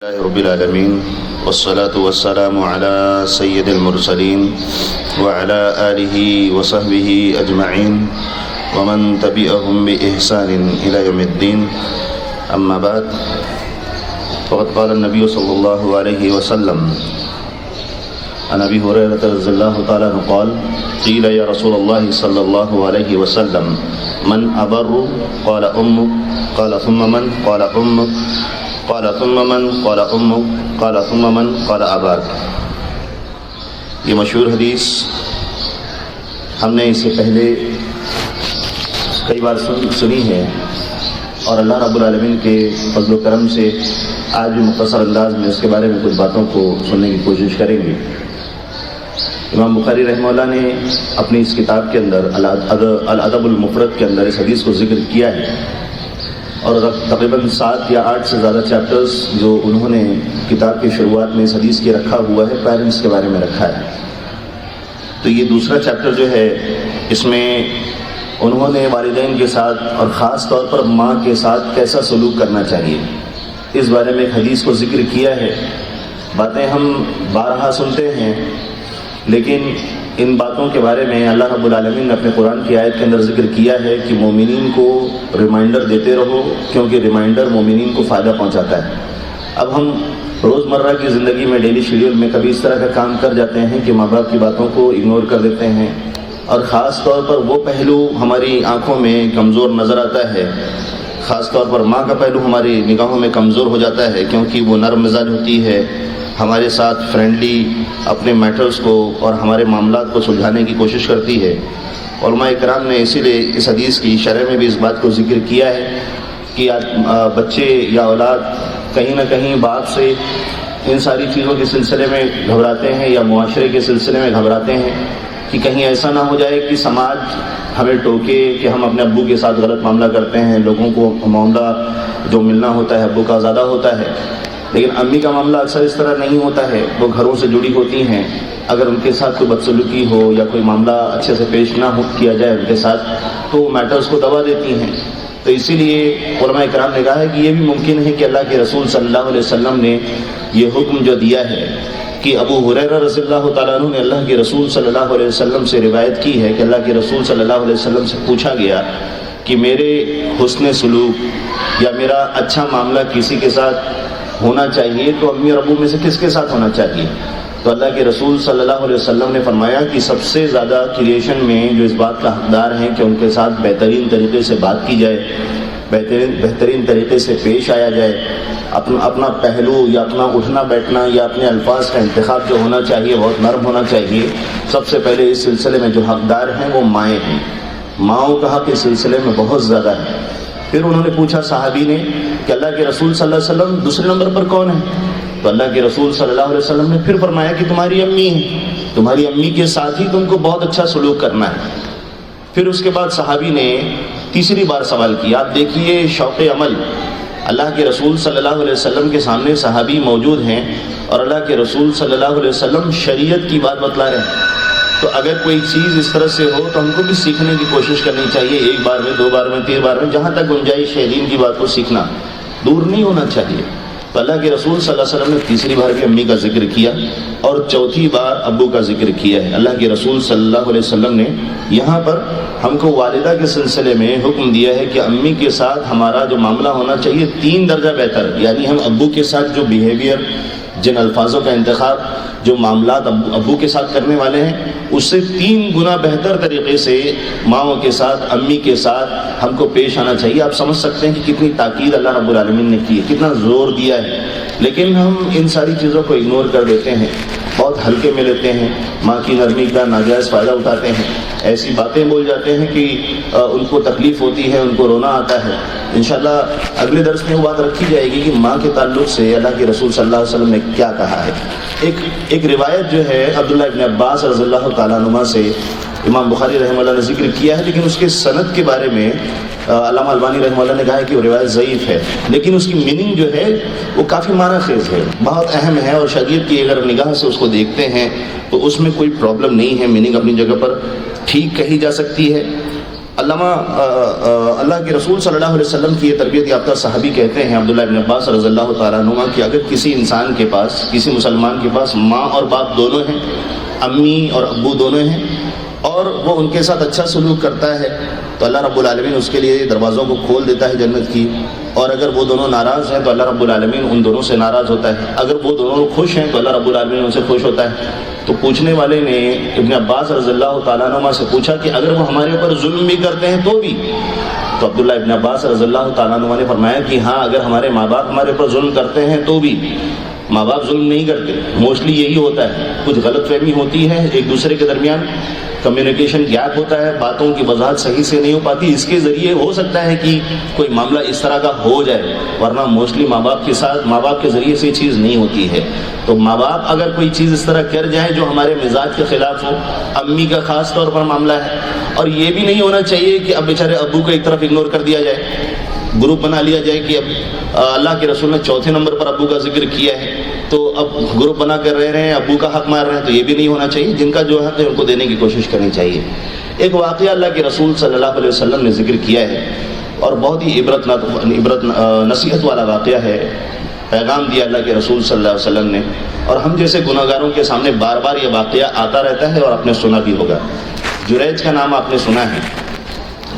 اللہ رب العالمین والصلاة والسلام علی سید المرسلین وعلی آلہ وصحبہ اجمعین ومن تبعهم بإحسان إلی یوم الدین اما بعد فقد قال النبی صلی اللہ علیہ وسلم عن ابی ہریرہ رضی اللہ تعالی عنہ قال قیل یا رسول اللہ صلی اللہ علیہ وسلم من ابر قال امک قال ثم من قال امک قال ثم من قال امک قال ثم من قال اباک۔ یہ مشہور حدیث ہم نے اس سے پہلے کئی بار سنی ہے اور اللہ رب العالمین کے فضل و کرم سے آج بھی مختصر انداز میں اس کے بارے میں کچھ باتوں کو سننے کی کوشش کریں گے۔ امام بخاری رحمہ اللہ نے اپنی اس کتاب کے اندر الادب المفرد کے اندر اس حدیث کو ذکر کیا ہے اور تقریباً 7 یا 8 سے زیادہ چیپٹرز جو انہوں نے کتاب کی شروعات میں اس حدیث کے رکھا ہوا ہے پیرنٹس کے بارے میں رکھا ہے۔ تو یہ دوسرا چیپٹر جو ہے اس میں انہوں نے والدین کے ساتھ اور خاص طور پر ماں کے ساتھ کیسا سلوک کرنا چاہیے اس بارے میں ایک حدیث کو ذکر کیا ہے۔ باتیں ہم بارہا سنتے ہیں لیکن ان باتوں کے بارے میں اللہ رب العالمین نے اپنے قرآن کی آیت کے اندر ذکر کیا ہے کہ مومنین کو ریمائنڈر دیتے رہو کیونکہ ریمائنڈر مومنین کو فائدہ پہنچاتا ہے۔ اب ہم روزمرہ کی زندگی میں ڈیلی شیڈیول میں کبھی اس طرح کا کام کر جاتے ہیں کہ ماں باپ کی باتوں کو اگنور کر دیتے ہیں اور خاص طور پر وہ پہلو ہماری آنکھوں میں کمزور نظر آتا ہے، خاص طور پر ماں کا پہلو ہماری نگاہوں میں کمزور ہو جاتا ہے کیونکہ وہ نرم مزاج ہوتی ہے، ہمارے ساتھ فرینڈلی اپنے میٹرز کو اور ہمارے معاملات کو سلجھانے کی کوشش کرتی ہے۔ علماء کرام نے اسی لیے اس حدیث کی شرح میں بھی اس بات کو ذکر کیا ہے کہ بچے یا اولاد کہیں نہ کہیں باپ سے ان ساری چیزوں کے سلسلے میں گھبراتے ہیں یا معاشرے کے سلسلے میں گھبراتے ہیں کہ کہیں ایسا نہ ہو جائے کہ سماج ہمیں ٹوکے کہ ہم اپنے ابو کے ساتھ غلط معاملہ کرتے ہیں، لوگوں کو معاملہ جو ملنا ہوتا ہے ابو کا زیادہ ہوتا ہے، لیکن امی کا معاملہ اکثر اس طرح نہیں ہوتا ہے، وہ گھروں سے جڑی ہوتی ہیں، اگر ان کے ساتھ کوئی بدسلوکی ہو یا کوئی معاملہ اچھے سے پیش نہ کیا جائے ان کے ساتھ تو میٹرز کو دبا دیتی ہیں۔ تو اسی لیے علماء کرام نے کہا ہے کہ یہ بھی ممکن ہے کہ اللہ کے رسول صلی اللہ علیہ وسلم نے یہ حکم جو دیا ہے کہ ابو ہریرہ رضی اللہ تعالیٰ عنہ نے اللہ کے رسول صلی اللہ علیہ وسلم سے روایت کی ہے کہ اللہ کے رسول صلی اللہ علیہ وسلم سے پوچھا گیا کہ میرے حسن سلوک یا میرا اچھا معاملہ کسی کے ساتھ ہونا چاہیے تو امی اور ابو میں سے کس کے ساتھ ہونا چاہیے؟ تو اللہ کے رسول صلی اللہ علیہ وسلم نے فرمایا کہ سب سے زیادہ کریشن میں جو اس بات کا حقدار ہیں کہ ان کے ساتھ بہترین طریقے سے بات کی جائے، بہترین طریقے سے پیش آیا جائے، اپنا پہلو یا اپنا اٹھنا بیٹھنا یا اپنے الفاظ کا انتخاب جو ہونا چاہیے بہت نرم ہونا چاہیے۔ سب سے پہلے اس سلسلے میں جو حقدار ہیں وہ مائیں ہیں، ماؤں کا حق اس سلسلے میں بہت زیادہ ہے۔ پھر انہوں نے پوچھا صحابی نے کہ اللہ کے رسول صلی اللہ علیہ وسلم دوسرے نمبر پر کون ہے؟ تو اللہ کے رسول صلی اللہ علیہ وسلم نے پھر فرمایا کہ تمہاری امی ہے، تمہاری امی کے ساتھ ہی تم کو بہت اچھا سلوک کرنا ہے۔ پھر اس کے بعد صحابی نے تیسری بار سوال کیا۔ آپ دیکھیے شوق عمل، اللہ کے رسول صلی اللہ علیہ وسلم کے سامنے صحابی موجود ہیں اور اللہ کے رسول صلی اللہ علیہ وسلم شریعت کی بات بتلا رہے ہیں، تو اگر کوئی چیز اس طرح سے ہو تو ہم کو بھی سیکھنے کی کوشش کرنی چاہیے، 1 بار میں 2 بار میں 3 بار میں جہاں تک گنجائش ہے دین کی بات کو سیکھنا، دور نہیں ہونا چاہیے۔ تو اللہ کے رسول صلی اللہ علیہ وسلم نے تیسری بار بھی امی کا ذکر کیا اور چوتھی بار ابو کا ذکر کیا ہے۔ اللہ کے رسول صلی اللہ علیہ وسلم نے یہاں پر ہم کو والدہ کے سلسلے میں حکم دیا ہے کہ امی کے ساتھ ہمارا جو معاملہ ہونا چاہیے 3 درجہ بہتر، یعنی ہم ابو کے ساتھ جو بیہیویئر، جن الفاظوں کا انتخاب، جو معاملات ابو کے ساتھ کرنے والے ہیں اس سے 3 گنا بہتر طریقے سے ماؤں کے ساتھ، امی کے ساتھ ہم کو پیش آنا چاہیے۔ آپ سمجھ سکتے ہیں کہ کتنی تاکید اللہ رب العالمین نے کی ہے، کتنا زور دیا ہے، لیکن ہم ان ساری چیزوں کو اگنور کر دیتے ہیں، بہت ہلکے میں لیتے ہیں، ماں کی نرمی کا ناجائز فائدہ اٹھاتے ہیں، ایسی باتیں بول جاتے ہیں کہ ان کو تکلیف ہوتی ہے، ان کو رونا آتا ہے۔ انشاءاللہ اگلے درس میں وہ بات رکھی جائے گی کہ ماں کے تعلق سے اللہ کے رسول صلی اللہ علیہ وسلم نے کیا کہا ہے۔ ایک روایت جو ہے عبداللہ ابن عباس رضی اللہ تعالیٰ عنہ سے امام بخاری رحمہ اللہ نے ذکر کیا ہے، لیکن اس کے سند کے بارے میں علامہ البانی رحمہ اللہ نے کہا ہے کہ وہ روایت ضعیف ہے، لیکن اس کی میننگ جو ہے وہ کافی معنی خیز ہے، بہت اہم ہے اور شریعت کی اگر نگاہ سے اس کو دیکھتے ہیں تو اس میں کوئی پرابلم نہیں ہے، میننگ اپنی جگہ پر ٹھیک کہی جا سکتی ہے۔ اللہ کے رسول صلی اللہ علیہ وسلم کی یہ تربیت یافتہ صحابی کہتے ہیں عبداللہ ابن عباس رضی اللہ تعالیٰ عنہما کہ اگر کسی انسان کے پاس، کسی مسلمان کے پاس ماں اور باپ دونوں ہیں، امی اور ابو دونوں ہیں، اور وہ ان کے ساتھ اچھا سلوک کرتا ہے تو اللہ رب العالمین اس کے لیے دروازوں کو کھول دیتا ہے جنت کی، اور اگر وہ دونوں ناراض ہیں تو اللہ رب العالمین ان دونوں سے ناراض ہوتا ہے، اگر وہ دونوں خوش ہیں تو اللہ رب العالمین ان سے خوش ہوتا ہے۔ تو پوچھنے والے نے ابن عباس رضی اللہ تعالیٰ عنہ سے پوچھا کہ اگر وہ ہمارے اوپر ظلم بھی کرتے ہیں تو بھی؟ تو عبداللہ ابن عباس رضی اللہ تعالیٰ عنہ نے فرمایا کہ ہاں، اگر ہمارے ماں باپ ہمارے اوپر ظلم کرتے ہیں تو بھی۔ ماں باپ ظلم نہیں کرتے، موسٹلی یہی ہوتا ہے، کچھ غلط فہمی ہوتی ہے، ایک دوسرے کے درمیان کمیونیکیشن گیپ ہوتا ہے، باتوں کی وضاحت صحیح سے نہیں ہو پاتی، اس کے ذریعے ہو سکتا ہے کہ کوئی معاملہ اس طرح کا ہو جائے، ورنہ موسٹلی ماں باپ کے ذریعے سے یہ چیز نہیں ہوتی ہے۔ تو ماں باپ اگر کوئی چیز اس طرح کر جائیں جو ہمارے مزاج کے خلاف ہو، امی کا خاص طور پر معاملہ ہے، اور یہ بھی نہیں ہونا چاہیے کہ اب بیچارے ابو کو ایک طرف اگنور کر دیا جائے، گروپ بنا لیا جائے کہ اب اللہ کے رسول نے چوتھے نمبر پر ابو کا ذکر کیا ہے تو اب گروپ بنا کر رہ رہے ہیں، ابو کا حق مار رہے ہیں، تو یہ بھی نہیں ہونا چاہیے، جن کا جو حق ہے ان کو دینے کی کوشش کرنی چاہیے۔ ایک واقعہ اللہ کے رسول صلی اللہ علیہ وسلم نے ذکر کیا ہے اور بہت ہی عبرت نصیحت والا واقعہ ہے، پیغام دیا اللہ کے رسول صلی اللہ علیہ وسلم نے، اور ہم جیسے گناہ گاروں کے سامنے بار بار یہ واقعہ آتا رہتا ہے اور آپ نے سنا بھی ہوگا۔ جریج کا نام آپ نے سنا ہے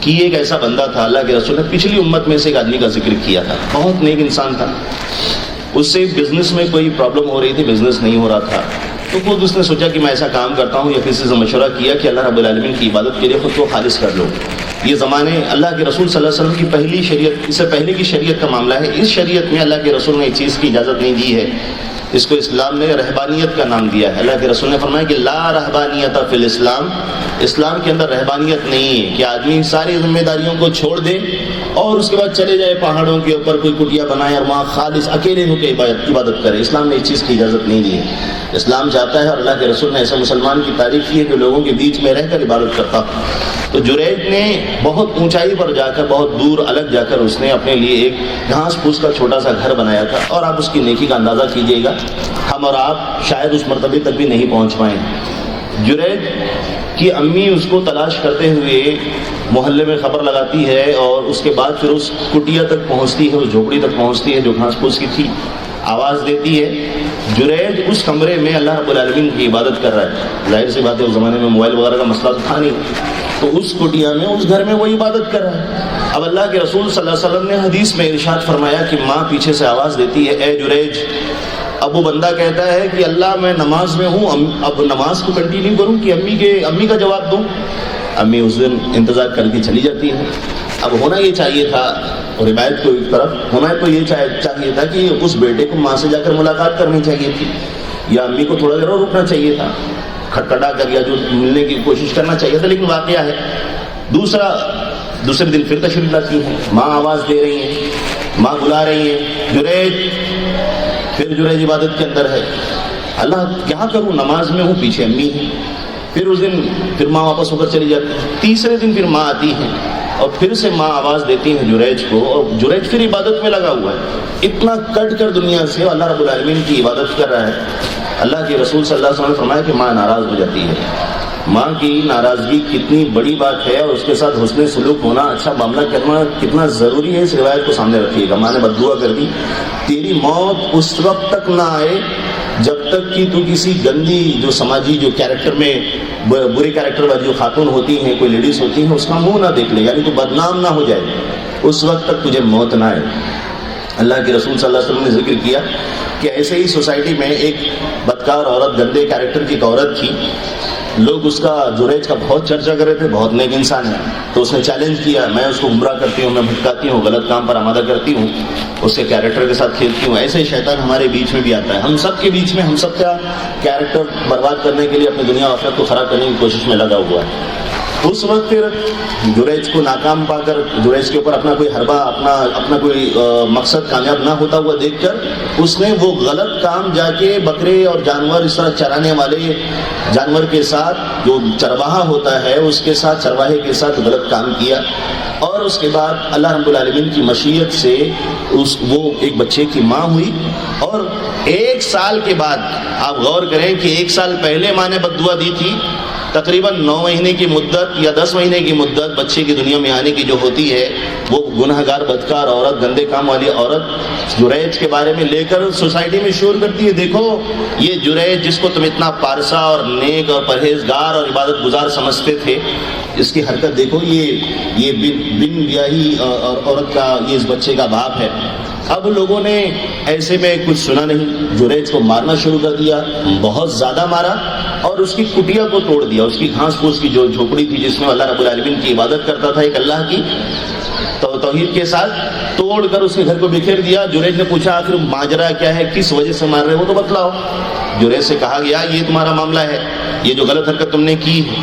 کہ یہ ایک ایسا بندہ تھا، اللہ کے رسول نے پچھلی امت میں سے ایک آدمی کا ذکر کیا تھا، بہت نیک انسان تھا، اس سے بزنس میں کوئی پرابلم ہو رہی تھی، بزنس نہیں ہو رہا تھا، تو خود اس نے سوچا کہ میں ایسا کام کرتا ہوں، یا کسی سے مشورہ کیا کہ اللہ رب العالمین کی عبادت کے لیے خود کو خالص کر لو۔ یہ زمانے اللہ کے رسول صلی اللہ علیہ وسلم کی پہلی شریعت، اس سے پہلے کی شریعت کا معاملہ ہے، اس شریعت میں اللہ کے رسول نے اس چیز کی اجازت نہیں دی ہے، اس کو اسلام نے رہبانیت کا نام دیا ہے۔ اللہ کے رسول نے فرمایا کہ لا رہبانیت فی الاسلام، اسلام کے اندر رہبانیت نہیں ہے کہ آدمی ساری ذمہ داریوں کو چھوڑ دے اور اس کے بعد چلے جائے پہاڑوں کے اوپر کوئی کٹیا بنائے اور وہاں خالص اکیلے ہو کے عبادت کرے۔ اسلام نے اس چیز کی اجازت نہیں دی ہے۔ اسلام چاہتا ہے، اور اللہ کے رسول نے ایسے مسلمان کی تعریف کی ہے کہ لوگوں کے بیچ میں رہ کر عبادت کرتا۔ تو جریج نے بہت اونچائی پر جا کر، بہت دور الگ جا کر اس نے اپنے لیے ایک گھاس پھوس کا چھوٹا سا گھر بنایا تھا، اور آپ اس کی نیکی کا اندازہ کیجئے گا، ہم اور آپ شاید اس مرتبے تک بھی نہیں پہنچ پائیں۔ جریج کی امی اس کو تلاش کرتے ہوئے محلے میں خبر لگاتی ہے، اور اس کے بعد پھر اس کٹیا تک پہنچتی ہے، اس جھوپڑی تک پہنچتی ہے جو گھاس پھوس کی تھی، آواز دیتی ہے۔ جریج اس کمرے میں اللہ رب العالمین کی عبادت کر رہا ہے، ظاہر سی بات ہے اس زمانے میں موبائل وغیرہ کا مسئلہ تو تھا نہیں، تو اس کٹیا میں، اس گھر میں وہ عبادت کر رہا ہے۔ اب اللہ کے رسول صلی اللہ علیہ وسلم نے حدیث میں ارشاد فرمایا کہ ماں پیچھے سے آواز دیتی ہے، اے جریج۔ اب وہ بندہ کہتا ہے کہ اللہ میں نماز میں ہوں، اب نماز کو کنٹینیو کروں کہ امی کا جواب دوں؟ امی اس دن انتظار کر کے چلی جاتی ہے۔ اب ہونا یہ چاہیے تھا، اور روایت کو ایک طرف ہونا تو یہ چاہیے تھا کہ اس بیٹے کو ماں سے جا کر ملاقات کرنی چاہیے تھی، یا امی کو تھوڑا دیر اور رکنا چاہیے تھا، کھٹکھٹا کر یا جو ملنے کی کوشش کرنا چاہیے تھا، لیکن واقعہ ہے دوسرے دن پھر تشریف لاتی ہے، ماں آواز دے رہی ہیں، ماں بلا رہی ہیں، جریج۔ پھر جریج عبادت کے اندر ہے، اللہ کیا کروں، نماز میں ہوں، پیچھے امی ہے۔ پھر اس دن پھر ماں واپس ہو کر چلی جاتی ہے، تیسرے دن پھر ماں آتی ہے، اور پھر سے ماں آواز دیتی ہے جریج کو، اور جریج پھر عبادت میں لگا ہوا ہے، اتنا کٹ کر دنیا سے اللہ رب العالمین کی عبادت کر رہا ہے۔ اللہ کے رسول صلی اللہ علیہ وسلم نے فرمایا کہ ماں ناراض ہو جاتی ہے۔ ماں کی ناراضگی کتنی بڑی بات ہے، اور اس کے ساتھ حسن سلوک ہونا، اچھا معاملہ کرنا کتنا ضروری ہے، اس روایت کو سامنے رکھیے گا۔ ماں نے بددعا کر دی، تیری موت اس وقت تک نہ آئے جب تک کہ تو کسی گندی جو سماجی جو کیریکٹر میں برے کیریکٹر والی جو خاتون ہوتی ہیں، کوئی لیڈیز ہوتی ہیں، اس کا منہ نہ دیکھ لے، یعنی تو بدنام نہ ہو جائے، اس وقت تک تجھے موت نہ آئے۔ اللہ کے رسول صلی اللہ علیہ وسلم نے ذکر کیا کہ ایسے ہی سوسائٹی میں ایک بدکار عورت، گندے کیریکٹر کی ایک عورت تھی، لوگ اس کا، جریج کا بہت چرچا کر رہے تھے، بہت نیک انسان ہے، تو اس نے چیلنج کیا، میں اس کو گمراہ کرتی ہوں، میں بھٹکاتی ہوں، غلط کام پر آمادہ کرتی ہوں، اس کے کیریکٹر کے ساتھ کھیلتی ہوں۔ ایسے ہی شیطان ہمارے بیچ میں بھی آتا ہے، ہم سب کے بیچ میں، ہم سب کا کیریکٹر برباد کرنے کے لیے اپنی دنیا و آخرت کو خراب کرنے کی کوشش میں لگا ہوا ہے۔ اس وقت پھر جریج کو ناکام پا کر، جریج کے اوپر اپنا کوئی حربہ، اپنا کوئی مقصد کامیاب نہ ہوتا ہوا دیکھ کر، اس نے وہ غلط کام جا کے بکرے اور جانور اس طرح چرانے والے جانور کے ساتھ، جو چرواہا ہوتا ہے اس کے ساتھ، چرواہے کے ساتھ غلط کام کیا، اور اس کے بعد اللہ رب العالمین کی مشیت سے وہ ایک بچے کی ماں ہوئی، اور 1 سال کے بعد، آپ غور کریں کہ 1 سال پہلے ماں نے بددعا دی تھی، تقریباً 9 مہینے کی مدت یا 10 مہینے کی مدت بچے کی دنیا میں آنے کی جو ہوتی ہے، وہ گنہگار بدکار عورت، گندے کام والی عورت جریج کے بارے میں لے کر سوسائٹی میں شور کرتی ہے، دیکھو یہ جریج جس کو تم اتنا پارسا اور نیک اور پرہیزگار اور عبادت گزار سمجھتے تھے، اس کی حرکت دیکھو، یہ بن بیاہی عورت کا، یہ اس بچے کا باپ ہے۔ اب لوگوں نے ایسے میں کچھ سنا نہیں، جریج کو مارنا شروع کر دیا، بہت زیادہ مارا اور اس کی کٹیا کو توڑ دیا، اس کی گھاس پھوس کی جو جھوپڑی تھی جس میں اللہ رب العالمین کی عبادت کرتا تھا ایک اللہ کی توحید کے ساتھ، توڑ کر اس کے گھر کو بکھیر دیا۔ جریج نے پوچھا آخر ماجرا کیا ہے، کس وجہ سے مار رہے ہو تو بتلاؤ۔ جریج سے کہا گیا یہ تمہارا معاملہ ہے، یہ جو غلط حرکت تم نے کی ہے۔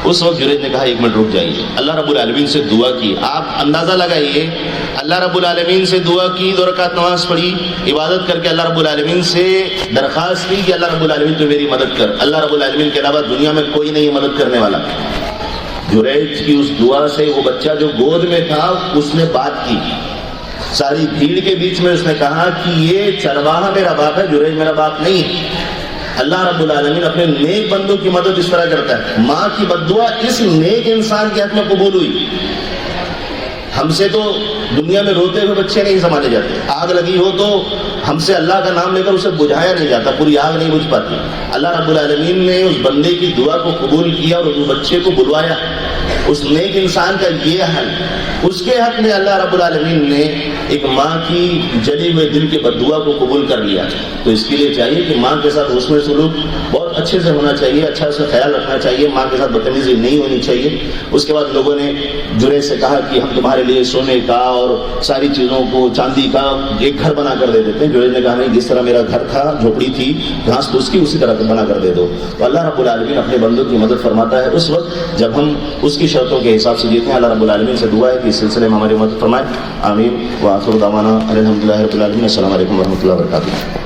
اس وقت جریج نے کہا 1 منٹ رک جائیے، اللہ رب العالمین سے دعا کی۔ آپ اندازہ لگائیے، اللہ رب العالمین سے دعا کی، 2 رکعت نماز پڑھی، عبادت کر کے اللہ رب العالمین سے درخواست کی کہ اللہ رب العالمین تو میری مدد کر، اللہ رب العالمین کے علاوہ دنیا میں کوئی نہیں مدد کرنے والا۔ جریج کی اس دعا سے وہ بچہ جو گود میں تھا اس نے بات کی، ساری بھیڑ کے بیچ میں اس نے کہا کہ یہ چرواہا میرا باپ ہے، جریج میرا باپ نہیں ہے۔ اللہ رب العالمین اپنے نیک بندوں کی مدد اس طرح کرتا ہے۔ ماں کی بددعا اس نیک انسان کے حق میں قبول ہوئی۔ ہم سے تو دنیا میں روتے ہوئے بچے نہیں سنبھالے جاتے، آگ لگی ہو تو ہم سے اللہ کا نام لے کر اسے بجھایا نہیں جاتا، پوری آگ نہیں بجھ پاتی۔ اللہ رب العالمین نے اس بندے کی دعا کو قبول کیا اور اس بچے کو بلوایا۔ اس نیک انسان کا یہ حل، اس کے حق میں اللہ رب العالمین نے ایک ماں کی جلی ہوئے دل کی بددعا کو قبول کر لیا۔ تو اس کے لیے چاہیے کہ ماں کے ساتھ حسن سلوک بہت اچھے سے ہونا چاہیے، اچھا سے خیال رکھنا چاہیے، ماں کے ساتھ بدتمیزی نہیں ہونی چاہیے۔ اس کے بعد لوگوں نے جریج سے کہا کہ ہم تمہارے لیے سونے کا اور ساری چیزوں کو، چاندی کا ایک گھر بنا کر دے دیتے ہیں۔ جریج نے کہا نہیں، جس طرح میرا گھر تھا، جھوپڑی تھی گھاس پھوس کی، اسی طرح بنا کر دے دو۔ تو اللہ رب العالمین اپنے بندوں کی مدد فرماتا ہے اس وقت جب ہم اس کی شرطوں کے حساب سے جیتے ہیں۔ اللہ رب العالمین سے دعا ہے کہ اس سلسلے میں ہماری مدد فرمائے۔ آمین۔ وآخر دعوانا الحمدللہ رب العالمین۔ السلام علیکم ورحمۃ اللہ وبرکاتہ۔